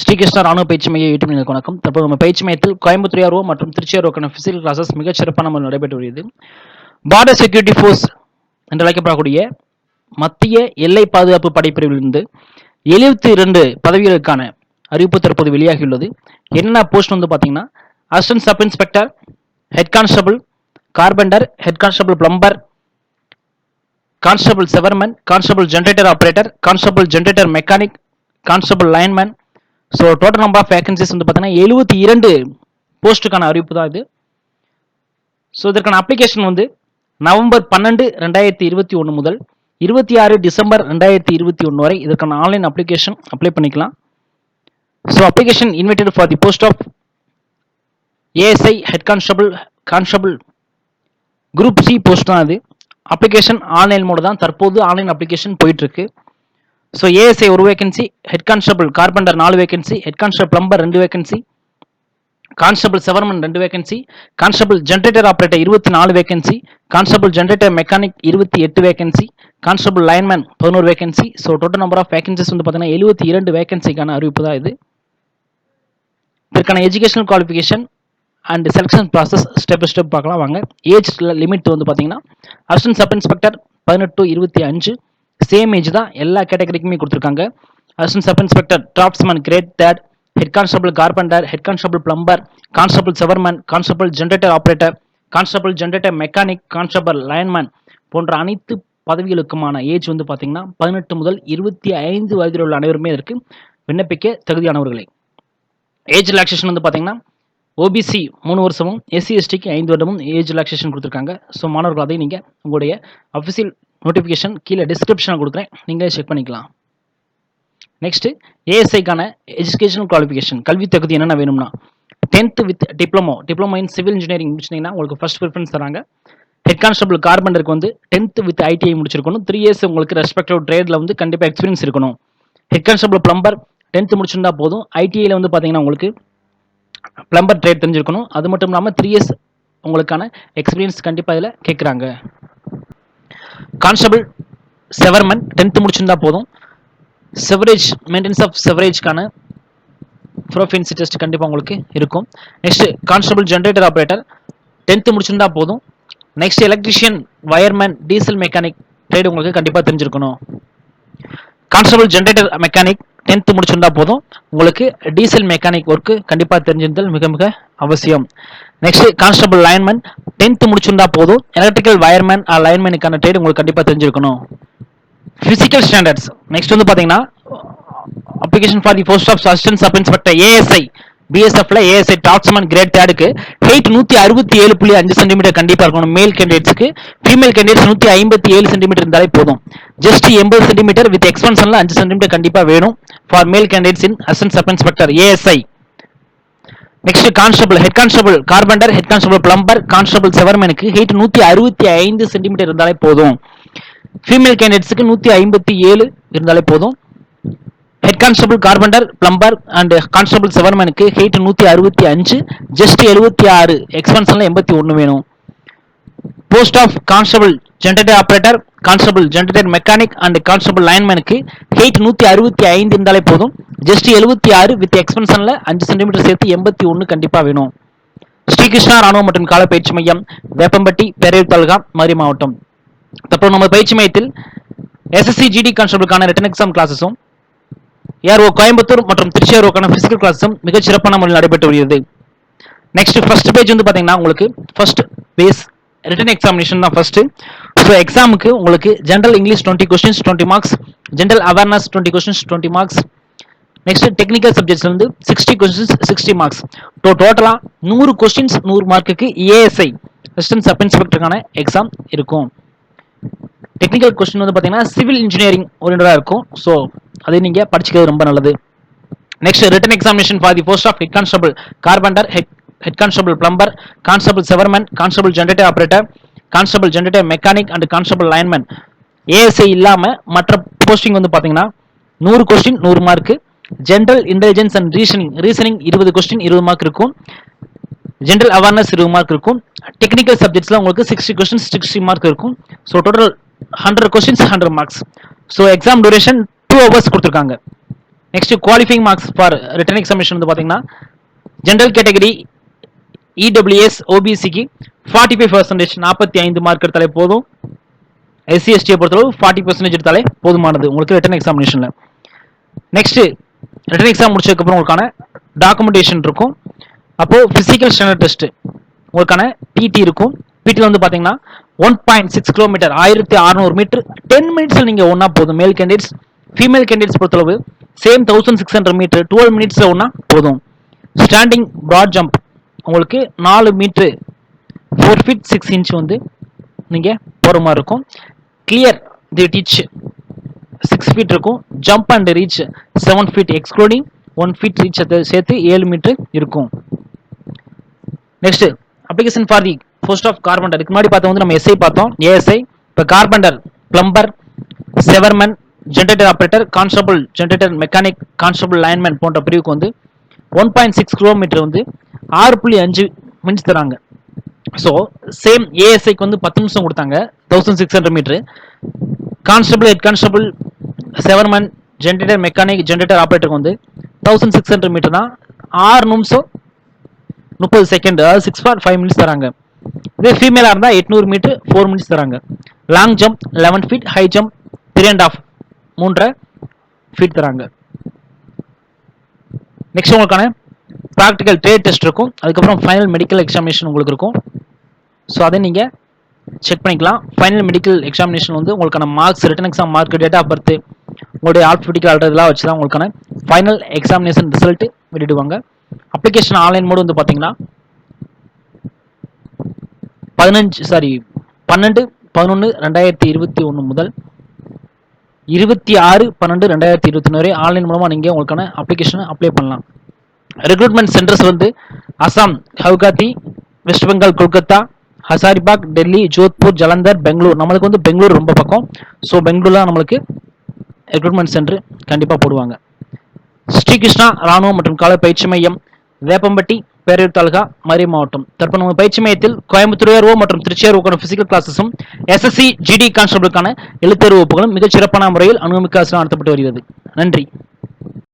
ஸ்ரீகிருஷ்ணா ராணுவ பயிற்சி மைய யூடியூப் நேயர்களுக்கு வணக்கம். தற்போது நம்ம பயிற்சி மையத்தில் கோயம்புத்தூர் ஆர்ஓ மற்றும் திருச்சி ஆர்ஓக்கான பிசிக்கல் கிளாஸஸ் மிகச் சிறப்பான முறையில் நடைபெற்று வருகிறது. பார்டர் செக்யூரிட்டி ஃபோர்ஸ் என்று அழைக்கப்படக்கூடிய மத்திய எல்லை பாதுகாப்பு படைப்பிரிவிலிருந்து 72 பதவிகளுக்கான அறிவிப்பு தற்போது வெளியாகியுள்ளது. என்னென்ன போஸ்ட் வந்து பார்த்தீங்கன்னா, assistant sub inspector, head constable, carpenter, head constable plumber, constable sewerman, constable generator operator, constable generator mechanic, constable lineman. So total number of vacancies வந்து பார்த்தீங்கன்னா 72 போஸ்ட்டுக்கான அறிவிப்பு தான் இது. ஸோ இதற்கான அப்ளிகேஷன் வந்து நவம்பர் 12, 2021 முதல் 26 டிசம்பர் 2021 வரை இதற்கான ஆன்லைன் அப்ளிகேஷன் அப்ளை பண்ணிக்கலாம். So application invited for the post of ASI head constable, constable group C post தான் அது. அப்ளிகேஷன் ஆன்லைன் மோடு தான். தற்போது ஆன்லைன் அப்ளிகேஷன் போயிட்டு இருக்கு. ஸோ ஏஎஸ்ஐ ஒரு vacancy, head constable carpenter 4 vacancy, head constable plumber 2 vacancy, constable sewerman 2 vacancy, constable generator operator 24 vacancy, constable generator mechanic 28 vacancy, constable lineman 11 vacancy. So total number of vacancies வந்து பார்த்தீங்கன்னா 72 வேகன்சிக்கான அறிவிப்பு தான் இது. இதற்கான educational qualification and selection process step by step பார்க்கலாம் வாங்க. Age limit வந்து பார்த்தீங்கன்னா assistant sub inspector 18 to 25, same age தான் எல்லா கேட்டகரிக்குமே கொடுத்துருக்காங்க. Assistant sub inspector draughtsman grade 3, head constable carpenter, head constable plumber, constable sewerman, constable generator operator, constable generator mechanic, constable lineman போன்ற அனைத்து பதவிகளுக்குமான ஏஜ் வந்து பார்த்தீங்கன்னா 18 முதல் 25 வயதில் உள்ள அனைவருமே இதற்கு விண்ணப்பிக்க தகுதியானவர்களே. ஏஜ் ரிலாக்ஸேஷன் வந்து பார்த்தீங்கன்னா ஓபிசி 3 வருஷமும், எஸ்சி எஸ்டிக்கு 5 வருடமும் ஏஜ் ரிலாக்ஸேஷன் கொடுத்துருக்காங்க. ஸோ மாணவர்கள் அதை நீங்கள் உங்களுடைய அஃபிஷியல் நோட்டிஃபிகேஷன் கீழே டிஸ்கிரிப்ஷனில் கொடுக்குறேன், நீங்களே செக் பண்ணிக்கலாம். நெக்ஸ்ட் ஏஎஸ்ஐக்கான எஜுகேஷனல் குவாலிஃபிகேஷன் கல்வி தகுதி என்னென்ன வேணும்னா 10th with diploma in civil engineering முடிச்சிங்கன்னா உங்களுக்கு ஃபர்ஸ்ட் ப்ரிஃபரன்ஸ் தராங்க. ஹெட் கான்ஸ்டபிள் கார்பெண்டருக்கு வந்து 10th வித் ஐடிஐ முடிச்சிருக்கணும். 3 years உங்களுக்கு ரெஸ்பெக்டிவ் ட்ரேடில் வந்து கண்டிப்பாக எக்ஸ்பீரியன்ஸ் இருக்கணும். ஹெட் கான்ஸ்டபிள் பிளம்பர் 10th முடிச்சிருந்தா போதும். ஐடிஐயில் வந்து பார்த்தீங்கன்னா உங்களுக்கு பிளம்பர் ட்ரேட் தெரிஞ்சிருக்கணும். அது மட்டும் இல்லாமல் 3 years உங்களுக்கான எக்ஸ்பீரியன்ஸ் கண்டிப்பாக இதில் கேட்குறாங்க. கான்ஸ்டபிள் செவர்மன் 10th முடிச்சிருந்தா போதும். செவரேஜ் மெயின்டெனன்ஸ் ஆஃப் செவரேஜ்க்கான ப்ரோஃபின்சி டெஸ்ட் கண்டிப்பாக உங்களுக்கு இருக்கும். Next constable generator operator 10th முடிச்சிருந்தா போதும். Next electrician, wireman, diesel mechanic trade உங்களுக்கு கண்டிப்பாக தெரிஞ்சிருக்கணும். கான்ஸ்டபிள் ஜெனரேட்டர் மெக்கானிக் 10th முடிச்சிருந்தா போதும். உங்களுக்கு டீசல் மெக்கானிக் ஒர்க்கு கண்டிப்பாக தெரிஞ்சிருந்தல் மிக மிக அவசியம். நெக்ஸ்ட் கான்ஸ்டபிள் லைன்மேன் 10th முடிச்சிருந்தா போதும். எலக்ட்ரிக்கல் வயர்மேன் லைன்மேனுக்கான ட்ரேட் உங்களுக்கு கண்டிப்பாக தெரிஞ்சிருக்கணும். பிசிக்கல் ஸ்டாண்டர்ட்ஸ் நெக்ஸ்ட் வந்து பார்த்தீங்கன்னா application for the post of assistant sub inspector ASI பிஎஸ்எஃப்ல ஏஎஸ்ஐ டாப்ஸ்மேன் கிரேட் 3க்கு ஹைட் 167.5 சென்டிமீட்டர் கண்டிப்பாக இருக்கணும் மேல் கேண்டிடேட்ஸ்க்கு. ஃபீமேல் கேண்டிடேட்ஸ் 157 சென்டிமீட்டர் இருந்தாலே போதும். ஜஸ்ட் 80 சென்டிமீட்டர் வித் எக்ஸ்பென்ஷன்ல 5 சென்டிமீட்டர் கண்டிப்பாக வேணும் for male candidates in assistant sub inspector ASI. Next constable, head constable carpenter, head constable plumber, constable செவர்மேனுக்கு ஹைட் 165 சென்டிமீட்டர் இருந்தாலே போதும். ஃபீமேல் கேண்டிடேட்ஸ்க்கு 157 இருந்தாலே போதும். Head constable carpenter plumber and constable செவர்மேனுக்கு ஹைட் 165, ஜஸ்ட் 76, எக்ஸ்பென்ஷன்ல 81 வேணும். Post of constable generator operator, constable generator mechanic and constable லைன்மேனுக்கு ஹைட் 165 இருந்தாலே போதும். ஜஸ்ட் 76 வித் எக்ஸ்பென்ஷன்ல 5 சென்டிமீட்டர் சேர்த்து 81 கண்டிப்பா வேணும். ஸ்ரீகிருஷ்ணா ராணுவ மற்றும் கால பயிற்சி மையம், வேப்பம்பட்டி, பேரூர் தாலுகா, மதுரை மாவட்டம். தற்போது நம்ம பயிற்சி மையத்தில் எஸ்எஸ்சி ஜிடி கான்ஸ்டபிளுக்கான ரிட்டன் எக்ஸாம் கிளாஸஸும் ஏஆர்ஓ கோயம்புத்தூர் மற்றும் திருச்சி ஆர்ஓக்கான பிசிக்கல் கிளாஸும் மிகச் சிறப்பான முறையில் நடைபெற்று வருகிறது. நெக்ஸ்ட் ஃபர்ஸ்ட் பேஜ் வந்து பார்த்தீங்கன்னா உங்களுக்கு ஃபர்ஸ்ட் பேஸ் ரிட்டன் எக்ஸாமினேஷன் தான் ஃபர்ஸ்ட். ஸோ எக்ஸாமுக்கு உங்களுக்கு general English 20 questions 20 marks, general awareness 20 questions 20 marks, next technical சப்ஜெக்ட்ஸ்ல இருந்து 60 கொஸ்டின்ஸ் 60 மார்க்ஸ். டோட்டலா 100 கொஸ்டின்ஸ் 100 மார்க்குக்கு ஏஎஸ்ஐ அசிஸ்டன்ட் சப் இன்ஸ்பெக்டருக்கான எக்ஸாம் இருக்கும். டெக்னிக்கல் கொஸ்டின் வந்து பார்த்தீங்கன்னா சிவில் இன்ஜினியரிங் ஓரியன்டாக இருக்கும். ஸோ அதை நீங்கள் படிச்சுக்கிறது ரொம்ப நல்லது. Next written examination for the post of head constable carpenter, head constable plumber, constable sewerman, constable generator operator, constable generator mechanic and constable lineman ASI இல்லாமல் மற்ற போஸ்டிங் வந்து பார்த்தீங்கன்னா 100 question 100 mark. General intelligence and reasoning 20 question 20 mark இருக்கும். General awareness 20 mark இருக்கும். Technical சப்ஜெக்ட்ஸ்ல உங்களுக்கு 60 questions 60 mark இருக்கும். So total 100 questions 100 marks. So exam duration 2 hours கொடுத்துருக்காங்க. Next qualifying marks for written examination வந்து பார்த்தீங்கன்னா ஜென்ரல் கேட்டகரி இடபிள்யூஎஸ் ஓபிசிக்கு 45% 45 mark எடுத்தாலே போதும். எஸ்சி எஸ்டியை பொறுத்தளவு 40% எடுத்தாலே போதுமானது உங்களுக்கு ரிட்டன் எக்ஸாமினேஷனில். நெக்ஸ்ட் ரிட்டன் எக்ஸாம் முடிச்சதுக்கப்புறம் உங்களுக்கான டாக்குமெண்டேஷன் இருக்கும். அப்போது ஃபிசிக்கல் ஸ்டாண்டர்ட் டெஸ்ட் உங்களுக்கான பிடி இருக்கும். பிடியில் வந்து பார்த்தீங்கன்னா 1.6 கிலோமீட்டர் 1600 மீட்டர் 10 மினிட்ஸில் நீங்கள் ஒன்றா போதும். மேல் கேண்டிடேட்ஸ் ஃபீமேல் கேண்டிடேட்ஸ் பொறுத்தளவு சேம் 1600 மீட்டர் 12 மினிட்ஸில் ஒன்றா போதும். ஸ்டாண்டிங் ப்ராட் ஜம்ப் உங்களுக்கு 4 மீட்ரு 4 ஃபீட் 6 இன்ச் வந்து நீங்கள் போகிற மாதிரி இருக்கும். கிளியர் தி டீச் 6 ஃபீட் இருக்கும். Jump and reach 7 feet excluding 1 feet reach சேர்த்து 7 மீட்டர் இருக்கும். Next application for the post of carpenter. இதுக்கு முன்னாடி பார்த்தோம் வந்து நம்ம எஸ்ஐ பார்த்தோம், ஏஎஸ்ஐ. இப்போ carpenter, plumber, sewerman, generator operator, constable, generator mechanic, constable lineman போன்ற பிரிவுக்கு வந்து 1.6 கிலோமீட்டர் வந்து 6.5 மினிட்ஸ் தராங்க. ஸோ சேம் ஏஎஸ்ஐக்கு வந்து 10 நிமிஷம் கொடுத்தாங்க 1600 metre. Constable, head constable, sewerman, generator mechanic, generator ஆப்ரேட்டருக்கு வந்து 1600 மீட்டர் தான் 6 நிமிஷம் 30 செகண்ட், அதாவது 6.5 மினிட்ஸ் தராங்க. இதே ஃபீமேலாக இருந்தால் 800 மீட்டர் 4 மினிட்ஸ் தராங்க. Long jump 11 feet, high jump 3.5 3.5 feet தராங்க. நெக்ஸ்ட் உங்களுக்கான ப்ராக்டிக்கல் ட்ரேட் டெஸ்ட் இருக்கும். அதுக்கப்புறம் ஃபைனல் மெடிக்கல் எக்ஸாமினேஷன் உங்களுக்கு இருக்கும். ஸோ அதை நீங்கள் செக் பண்ணிக்கலாம். ஃபைனல் மெடிக்கல் எக்ஸாமினேஷன் வந்து உங்களுக்கான marks, written exam mark, date of birth, உங்களுடைய ஆல்ஃபபெட்டிக்கல் ஆர்டர்லாம் வச்சு தான் உங்களுக்கான ஃபைனல் எக்ஸாமினேஷன் ரிசல்ட் வெளியிடுவாங்க. அப்ளிகேஷன் ஆன்லைன் மோடு வந்து பார்த்தீங்கன்னா 12/11/2021 முதல் 26/12/2021 வரை ஆன்லைன் மூலமாக நீங்கள் உங்களுக்கான அப்ளிகேஷனை அப்ளை பண்ணலாம். ரெக்ரூட்மெண்ட் சென்டர்ஸ் வந்து அசாம் கவுகாத்தி, வெஸ்ட் பெங்கால் கொல்கத்தா, ஹசாரிபாக், டெல்லி, ஜோத்பூர், ஜலந்தர், பெங்களூர். நம்மளுக்கு வந்து பெங்களூர் ரொம்ப பக்கம். ஸோ பெங்களூர்லாம் நம்மளுக்கு ரெக்ரூட்மெண்ட் சென்டர் கண்டிப்பாக போடுவாங்க. ஸ்ரீகிருஷ்ணா ராணுவம் மற்றும் கால பயிற்சி மையம், வேப்பம்பட்டி, பேரூர் தாலுகா, மதுரை மாவட்டம். தற்போது பயிற்சி மையத்தில் கோயம்புத்தூர் மற்றும் திருச்சியார் பிசிக்கல் கிளாஸஸும் எஸ்எஸ்சி ஜிடி கான்ஸ்டபிளுக்கான எழுத்தறிவு வகுப்புகளும் மிகச் சிறப்பான முறையில் அனுபவமிக்க நடத்தப்பட்டு வருகிறது. நன்றி.